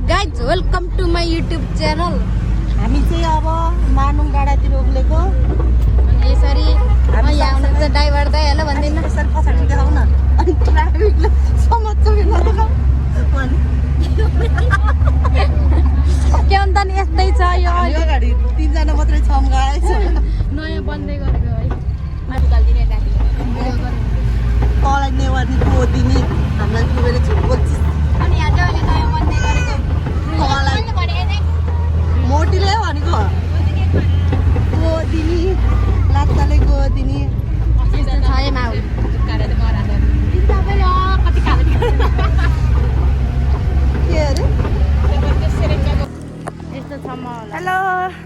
Guys welcome to my YouTube channel. हामी चाहिँ अब मानुङ डाँडातिर उक्लेको अनि यसरी यहाँ आउनुहुन्छ ड्राइभर दाइ हेलो भन्दिनँ यसरी पछाडि देखाउन अनि ट्राफिकले समात्छ के अन्त नि यस्तै छ यो अगाडि 3 जना मात्रै छौँ गाइस नयाँ बन्दै गरेको है माथि गाल्दिने गाडी तलाई नेवारी कोदिनी हामीलाई पुगेर बोल्छ अनि यहाँ चाहिँ अहिले नयाँ बन्दै गरेको मोटीले भनेको कोदिनी लात्ताले कोदिनी यस्तो छ है माहौल के अरे यस्तो छ माहौल। हेलो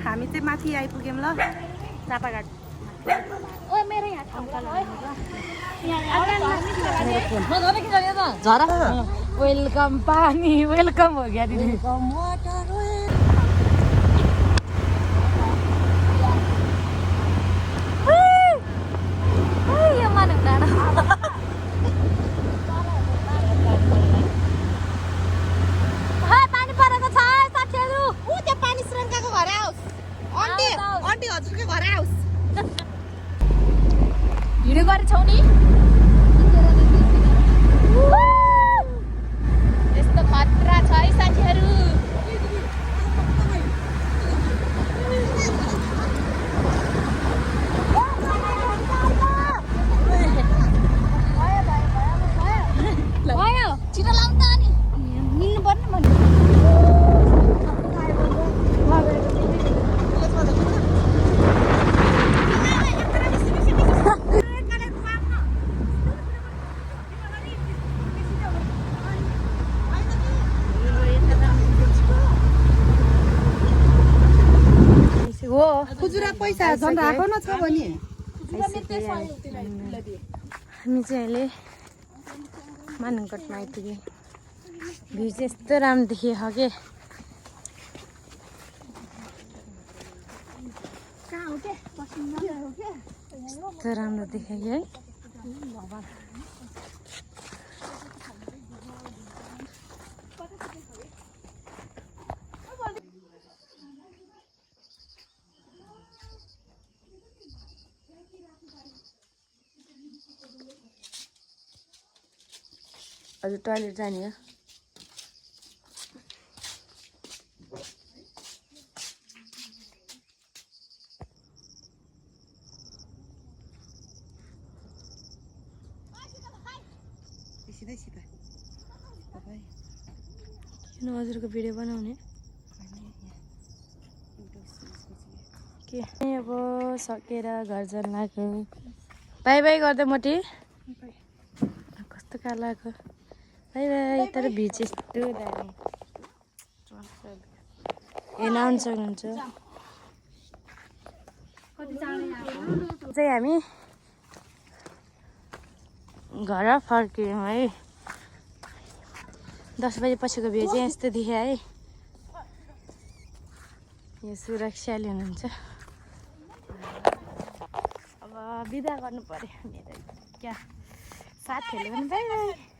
हामी चाहिँ माथि आइपुग्यौँ ल चापाघाट ओ मेरो यहाँ ठाउँ छ झरा वेलकम पानी वेलकम हो गया दिदी यो मानव डाँडा पानी परेको छ साथीहरू ऊ त्यो पानी श्रीलङ्काको घर आओस् आन्टी आन्टी हजुरको घर आओस् भिडियो गरेछौ नि यस्तो खतरा छ है साथीहरू। भयो छिटो लाउनु त अनि मिल्नु पर्ने भन्नु खुजुरा पैसा झन् राखो न छ भने हामी चाहिँ अहिले मानङकटमा आइपुग्यौँ। भ्यू चाहिँ यस्तो राम्रो देखियो के यस्तो राम्रो देखेँ है। हजुर टोइलेट जाने हो किन हजुरको भिडियो बनाउने के अब सकेर घर जान लाग्यो। बाई बाई गर्दै मोटी कस्तो कार लाग्यो बाई बाई। तर भिज यस्तो दामी हेर्न आउनु सक्नुहुन्छ। चाहिँ हामी घर फर्क्यौँ है। 10 बजे पछिको भ्यू चाहिँ यस्तो देख्यो है। यो सुरक्षाले हुनुहुन्छ। अब बिदा गर्नु पर्यो मेरो क्या साथीहरूले पनि बाई बाई।